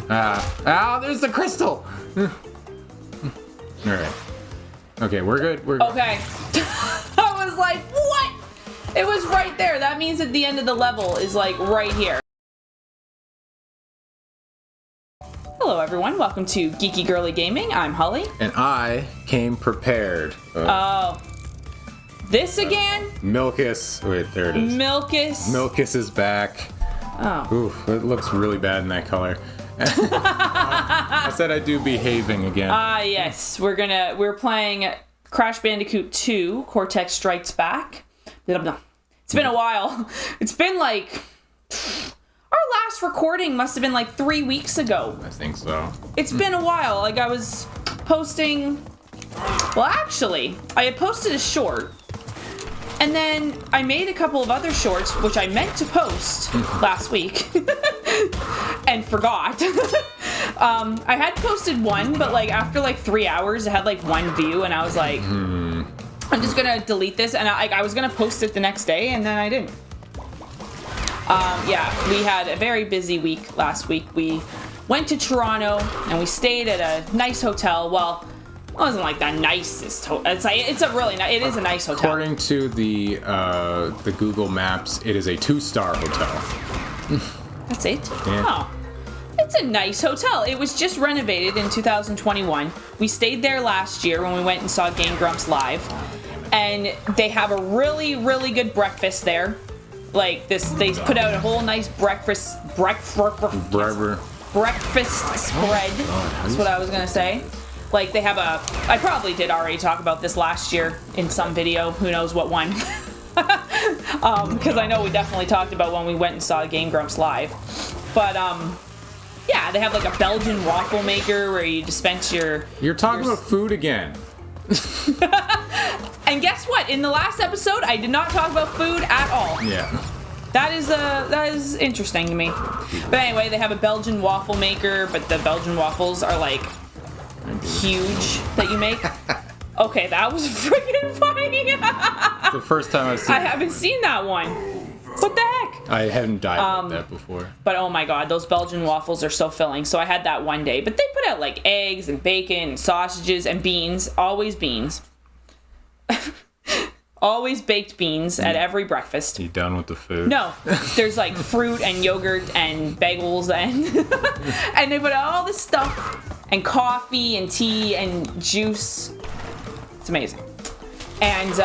There's the crystal. All right. Okay, we're good. We're good. Okay. I was like, what? It was right there. That means that the end of the level is like right here. Hello everyone, welcome to Geeky Girly Gaming. I'm Holly. And I came prepared. Oh. This again? Milkus. Wait, there it is. Milkus. Milkus is back. Oh. Ooh, it looks really bad in that color. I said I'd do behaving again. Yes. We're playing Crash Bandicoot 2, Cortex Strikes Back. It's been a while. It's been like... Our last recording must have been like 3 weeks ago. I think so. It's been a while. Like I was posting... Well, actually, I had posted a short. And then I made a couple of other shorts, which I meant to post last week. And forgot. I had posted one, but like after like 3 hours, it had like one view. And I was like, I'm just going to delete this. And I was going to post it the next day, and then I didn't. Yeah, we had a very busy week last week. We went to Toronto and we stayed at a nice hotel. Well, it wasn't like the nicest hotel. It's a really nice. It is a nice hotel. According to the Google Maps, it is a 2-star hotel. That's it. Yeah. Oh, it's a nice hotel. It was just renovated in 2021. We stayed there last year when we went and saw Game Grumps live, and they have a really, really good breakfast there. Like this, they put out a whole nice breakfast spread. That's what I was gonna say. Like they have I probably did already talk about this last year in some video. Who knows what one? Because I know we definitely talked about when we went and saw Game Grumps live. But yeah, they have like a Belgian waffle maker where you dispense your. You're talking about food again. And guess what? In the last episode, I did not talk about food at all. Yeah. That is interesting to me. But anyway, they have a Belgian waffle maker, but the Belgian waffles are like huge that you make. Okay, that was freaking funny. It's the first time I've seen. I haven't seen that one. What the heck? I hadn't dived into that before. But oh my god, those Belgian waffles are so filling. So I had that one day. But they put out like eggs and bacon and sausages and beans. Always beans. Always baked beans at every breakfast. You done with the food? No. There's like fruit and yogurt and bagels and and they put out all this stuff and coffee and tea and juice. It's amazing. And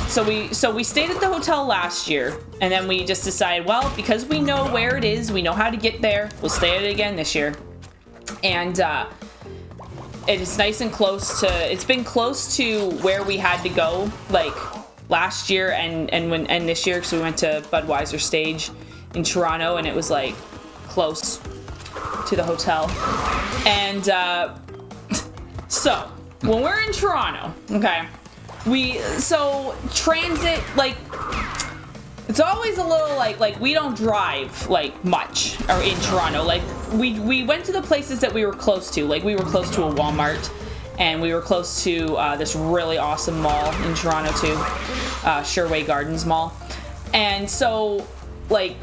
so we stayed at the hotel last year, and then we just decided, well, because we know where it is, we know how to get there, we'll stay at it again this year. And it is nice and close to. It's been close to where we had to go, like last year and this year, because we went to Budweiser Stage in Toronto, and it was like close to the hotel. And so when we're in Toronto, okay, transit, like, it's always a little like we don't drive like much or in Toronto. Like we went to the places that we were close to. Like we were close to a Walmart, and we were close to this really awesome mall in Toronto too, Sherway Gardens Mall. And so like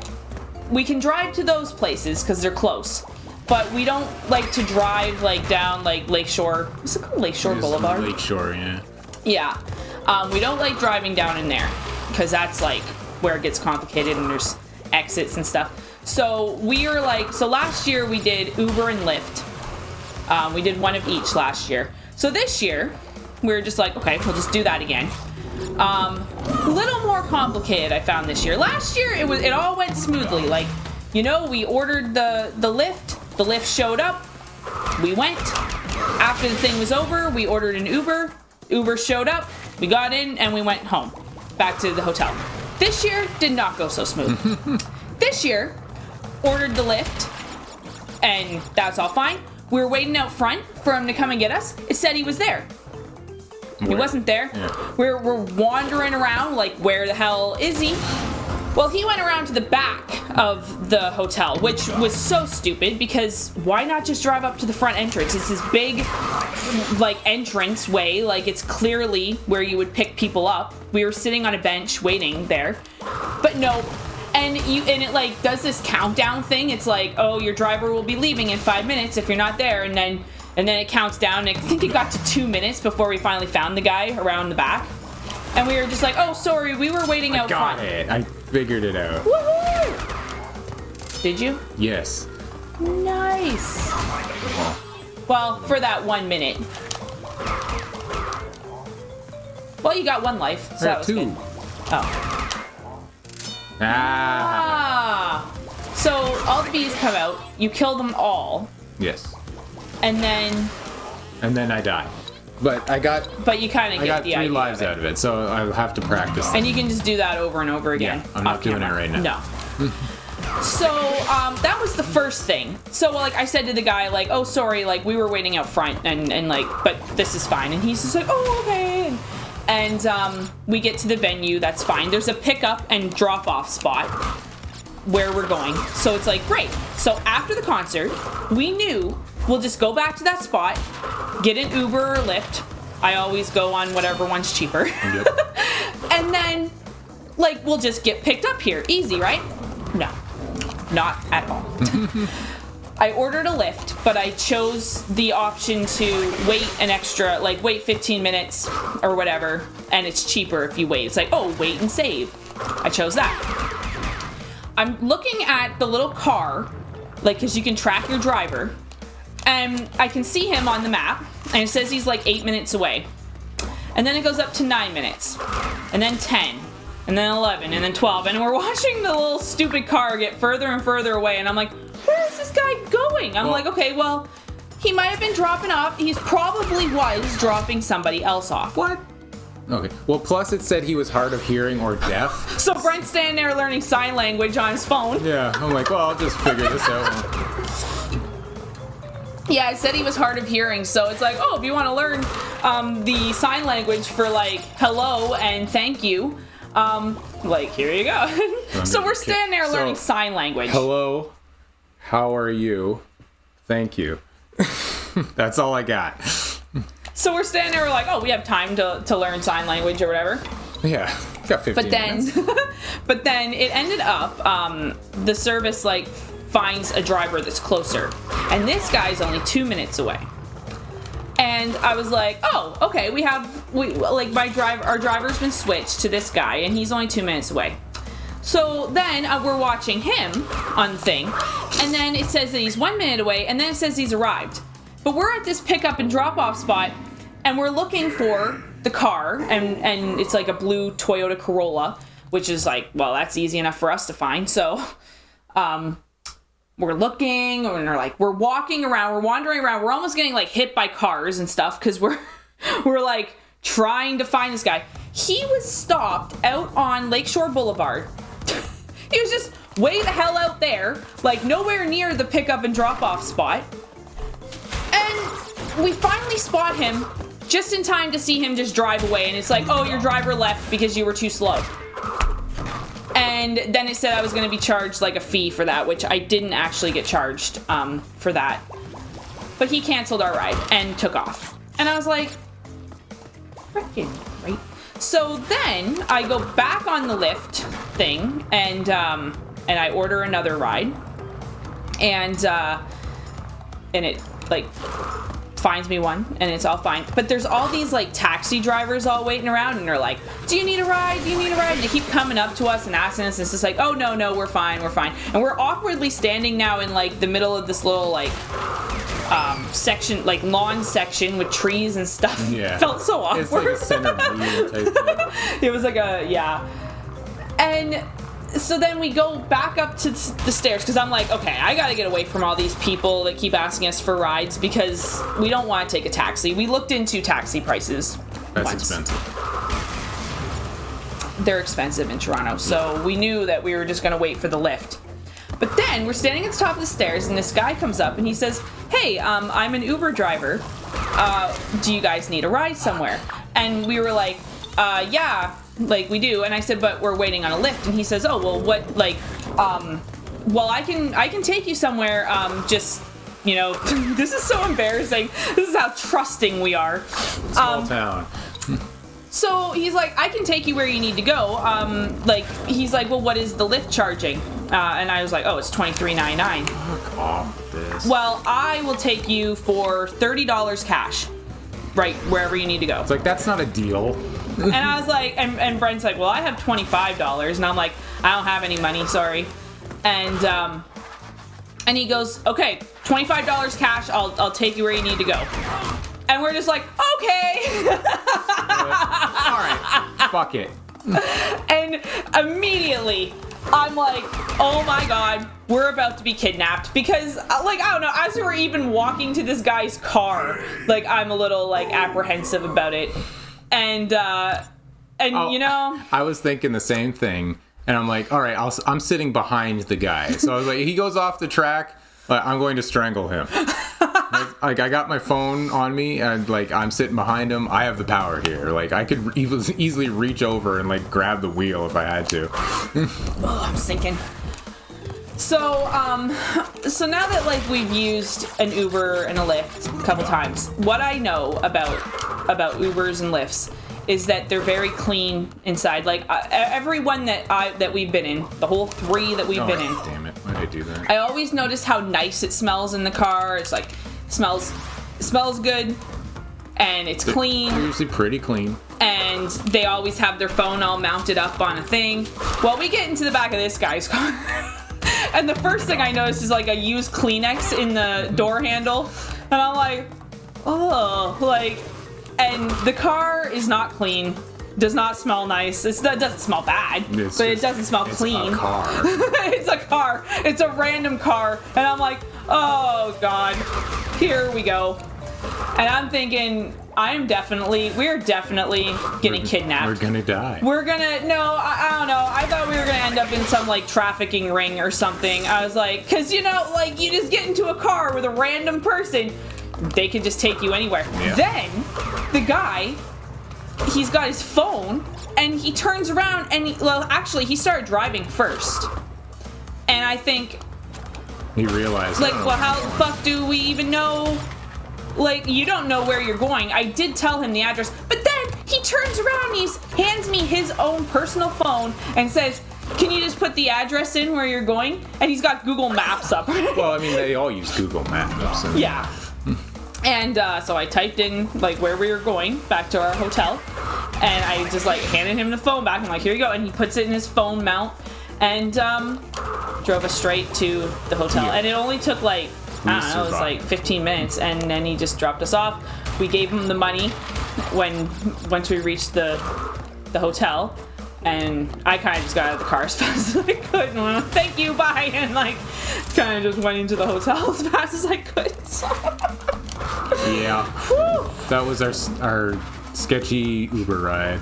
we can drive to those places because they're close. But we don't like to drive like down like Lakeshore. What's it called? Lakeshore Boulevard? Lakeshore, yeah. Yeah. We don't like driving down in there because that's like where it gets complicated and there's exits and stuff. So we are like, so last year we did Uber and Lyft. We did one of each last year. So this year we were just like, okay, we'll just do that again. A little more complicated I found this year. Last year it all went smoothly. Like, you know, we ordered the Lyft. The Lyft showed up. We went. After the thing was over, we ordered an Uber. Uber showed up. We got in and we went home. Back to the hotel. This year did not go so smooth. This year, ordered the Lyft, and that's all fine. We were waiting out front for him to come and get us. It said he was there. Where? He wasn't there. Yeah. We're wandering around like, where the hell is he? Well, he went around to the back of the hotel, which was so stupid because why not just drive up to the front entrance? It's this big, like, entrance way. Like, it's clearly where you would pick people up. We were sitting on a bench waiting there. But no. And it like does this countdown thing. It's like, oh, your driver will be leaving in 5 minutes if you're not there, and then it counts down. And I think it got to 2 minutes before we finally found the guy around the back. And we were just like, oh, sorry, we were waiting out front. Got it. I figured it out. Woohoo! Did you? Yes. Nice. Well, for that 1 minute. Well, you got 1 life, so that was 2. good. Oh. So all the bees come out. You kill them all. Yes. And then I die. But you kind of get the idea. 3 lives out of it, so I'll have to practice. And you can just do that over and over again. Yeah, I'm not doing it right now. No. So that was the first thing. So like I said to the guy, like, oh, sorry, like we were waiting out front, and like, but this is fine. And he's just like, oh, okay. And we get to the venue. That's fine. There's a pickup and drop off spot where we're going. So it's like, great. So after the concert, we knew we'll just go back to that spot, get an Uber or Lyft. I always go on whatever one's cheaper. Yep. And then, like, we'll just get picked up here. Easy, right? No. Not at all. I ordered a Lyft, but I chose the option to wait an extra, like, wait 15 minutes or whatever, and it's cheaper if you wait. It's like, oh, wait and save. I chose that. I'm looking at the little car, like, because you can track your driver, and I can see him on the map, and it says he's like 8 minutes away. And then it goes up to 9 minutes, and then 10, and then 11, and then 12, and we're watching the little stupid car get further and further away, and I'm like, where is this guy going? I'm like, okay, well, he might have been dropping off. He probably was dropping somebody else off. What? Okay. Well, plus it said he was hard of hearing or deaf. So Brent's standing there learning sign language on his phone. Yeah, I'm like, well, I'll just figure this out. Yeah, it said he was hard of hearing, so it's like, oh, if you want to learn the sign language for, like, hello and thank you, like, here you go. So we're standing there learning sign language. Hello, how are you? Thank you. That's all I got. So we're standing there, we're like, oh, we have time to learn sign language or whatever. Yeah, got 15 minutes. But then it ended up, the service, like, finds a driver that's closer. And this guy's only 2 minutes away. And I was like, oh, okay, our driver's been switched to this guy, and he's only 2 minutes away. So then we're watching him on the thing, and then it says that he's 1 minute away, and then it says he's arrived. But we're at this pickup and drop-off spot, and we're looking for the car, and it's like a blue Toyota Corolla, which is like, well, that's easy enough for us to find. So we're looking, and we're walking around, we're wandering around, we're almost getting like hit by cars and stuff because we're like trying to find this guy. He was stopped out on Lakeshore Boulevard. He was just way the hell out there, like nowhere near the pickup and drop-off spot. And we finally spot him just in time to see him just drive away. And it's like, oh, your driver left because you were too slow. And then it said I was going to be charged like a fee for that, which I didn't actually get charged for that. But he canceled our ride and took off. And I was like, frickin' right. So then I go back on the Lyft thing and I order another ride. And it like finds me one and it's all fine. But there's all these like taxi drivers all waiting around and they're like, do you need a ride? Do you need a ride? And they keep coming up to us and asking us. And it's just like, oh, no, we're fine. And we're awkwardly standing now in like the middle of this little like section, like lawn section with trees and stuff. Yeah. Felt so awkward. It's like a center type thing. It was like yeah. And so then we go back up to the stairs because I'm like, okay, I gotta get away from all these people that keep asking us for rides because we don't want to take a taxi. We looked into taxi prices. That's expensive. They're expensive in Toronto, so we knew that we were just gonna wait for the lift. But then we're standing at the top of the stairs and this guy comes up and he says, hey, I'm an Uber driver. Do you guys need a ride somewhere? And we were like, yeah. Like we do, and I said, but we're waiting on a lift, and he says, oh, well, what, like, well, I can take you somewhere, just, you know, this is so embarrassing. This is how trusting we are. Small town. So he's like, I can take you where you need to go. He's like, well, what is the Lyft charging? And I was like, oh, it's $23.99. Fuck off with this. Well, I will take you for $30 cash, right wherever you need to go. It's like, that's not a deal. And I was like, and Brent's like, well, I have $25, and I'm like, I don't have any money, sorry. And he goes, okay, $25 cash. I'll take you where you need to go. And we're just like, okay. All right, fuck it. And immediately, I'm like, oh my god, we're about to be kidnapped. Because, like, I don't know, as we were even walking to this guy's car, like, I'm a little, like, apprehensive about it. And you know, I was thinking the same thing, and I'm like, all right, I'm sitting behind the guy. So I was like, he goes off the track, I'm going to strangle him. Like, I got my phone on me, and like, I'm sitting behind him. I have the power here. Like, I could easily reach over and like grab the wheel if I had to. Oh, I'm sinking. So now that like we've used an Uber and a Lyft a couple times, what I know about Ubers and Lyfts is that they're very clean inside. Like every one that we've been in, the whole 3 that we've been in. Damn it! Why did I do that? I always notice how nice it smells in the car. It's like smells good, and it's clean. They're usually pretty clean. And they always have their phone all mounted up on a thing. Well, we get into the back of this guy's car. And the first thing I noticed is like a used Kleenex in the door handle. And I'm like, oh, like, and the car is not clean, does not smell nice. It doesn't smell bad, but it doesn't smell clean. It's a car. It's a car. It's a random car. And I'm like, oh God, here we go. And I'm thinking, we're definitely getting kidnapped. We're gonna die. I don't know. I thought we were gonna end up in some like trafficking ring or something. I was like, cause you know, like you just get into a car with a random person, they can just take you anywhere. Yeah. Then the guy, he's got his phone and he turns around and he started driving first. And I think, he realized, like, well, how the fuck do we even know? Like, you don't know where you're going. I did tell him the address, but then he turns around and he hands me his own personal phone and says, can you just put the address in where you're going? And he's got Google Maps up. Well, I mean, they all use Google Maps. And... Yeah. And so I typed in, like, where we were going, back to our hotel. And I just, like, handed him the phone back. I'm like, here you go. And he puts it in his phone mount and drove us straight to the hotel. Yeah. And it only took, like, I don't know, it was like 15 minutes, and then he just dropped us off. We gave him the money once we reached the hotel, and I kind of just got out of the car as fast as I could, and went, thank you, bye, and like kind of just went into the hotel as fast as I could. Yeah. Whew. That was our sketchy Uber ride.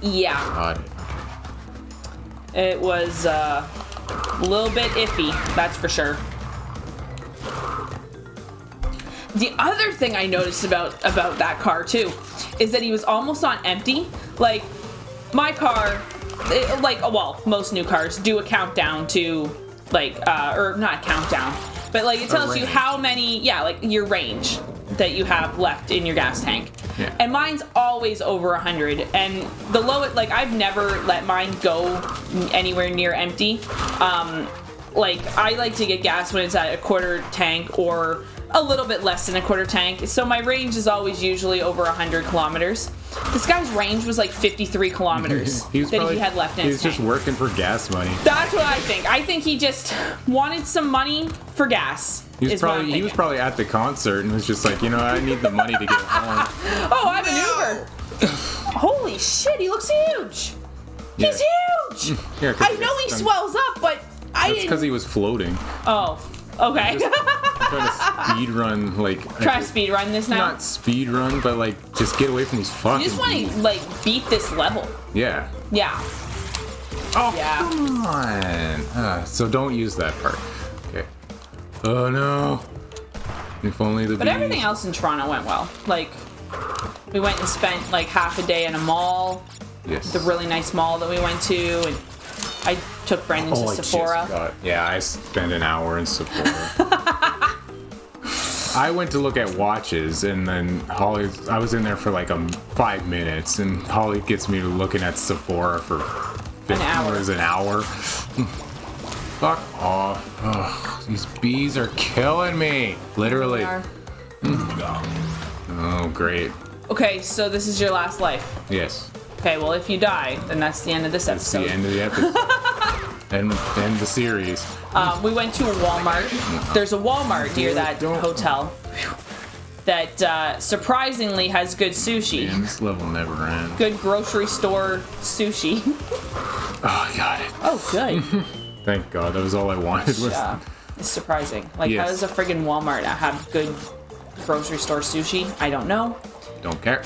Yeah. God. It was a little bit iffy, that's for sure. The other thing I noticed about that car too is that he was almost on empty. Like my car, most new cars do a countdown to or not a countdown, but like it tells you how many, like your range that you have left in your gas tank. Yeah. And mine's always over 100, and the lowest, like I've never let mine go anywhere near empty. Like I like to get gas when it's at a quarter tank or a little bit less than a quarter tank. So my range is always usually over 100 kilometers. This guy's range was like 53 kilometers he had left in his tank. He was just working for gas money. That's what I think. I think he just wanted some money for gas. He was probably at the concert and was just like, I need the money to get home. Oh, I have an Uber. Holy shit, he looks huge. Yeah. He's huge. Yeah, I know he swells up, but That's because he was floating. Oh, okay. Trying to speed run, Try to speed run this now? Not speed run, but just get away from these fucking. You just want to beat this level. Yeah. Yeah. Oh, yeah. Come on. So don't use that part. Okay. Oh no. If only the. But everything else in Toronto went well. We went and spent half a day in a mall. Yes. The really nice mall that we went to, and I took Brendan to Sephora. I spent an hour in Sephora. I went to look at watches, and then Holly, I was in there for like 5 minutes, and Holly gets me looking at Sephora for An hour. Fuck off. Ugh, these bees are killing me. Literally. Oh, great. Okay, so this is your last life. Yes. Okay, well, if you die, then that's the end of this It's episode. the end of the episode. and the series. We went to a Walmart. There's a Walmart near that hotel that surprisingly has good sushi. Man, this level never ends. Good grocery store sushi. Oh, I got it. Oh, good. Thank God. That was all I wanted. Yeah, it's surprising. Like, Yes. how does a friggin' Walmart have good grocery store sushi? I don't know. Don't care.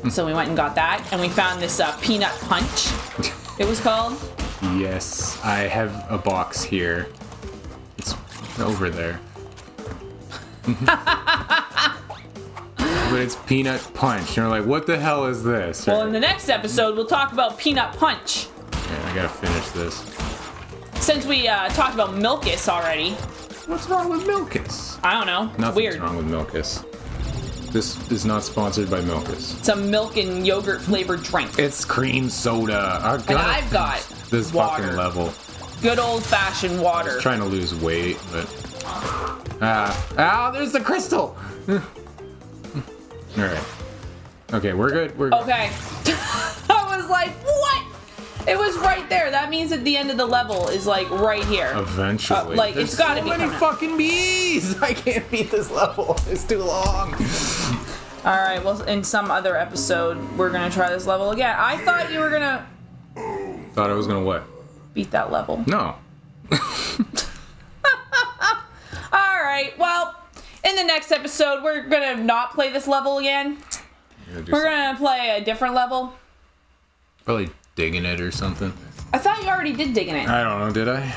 So we went and got that, and we found this peanut punch, it was called. Yes, I have a box here. It's over there. But it's peanut punch. And you're like, what the hell is this? Well, in the next episode, we'll talk about peanut punch. Yeah, I gotta finish this. Since we talked about Milkus already. What's wrong with Milkus? I don't know. It's Nothing's weird. wrong with Milkus. This is not sponsored by Milkus. It's a milk and yogurt flavored drink. It's cream soda. And I've got this water. fucking level. Good old fashioned water. Trying to lose weight, but there's the crystal. All right. Okay, we're good. We're good. Okay. I was like, what? It was right there. That means that the end of the level is like right here. Eventually. Like, There's it's gotta so be many coming. fucking bees. I can't beat this level. It's too long. All right. Well, in some other episode, we're gonna try this level again. I thought you were gonna Thought I was gonna what? beat that level. No. All right. Well, in the next episode, we're gonna not play this level again. We're gonna play a different level. Probably digging it or something. I thought you already did Digging It. I don't know. Did I?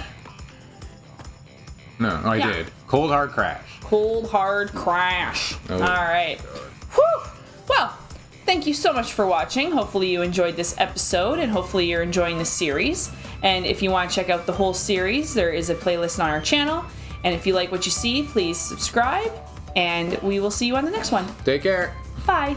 No, I Yeah. did. Cold Hard Crash. Cold Hard Crash. Oh. All right. Whew. Well, thank you so much for watching. Hopefully you enjoyed this episode, and hopefully you're enjoying the series. And if you want to check out the whole series, there is a playlist on our channel. And if you like what you see, please subscribe, and we will see you on the next one. Take care. Bye.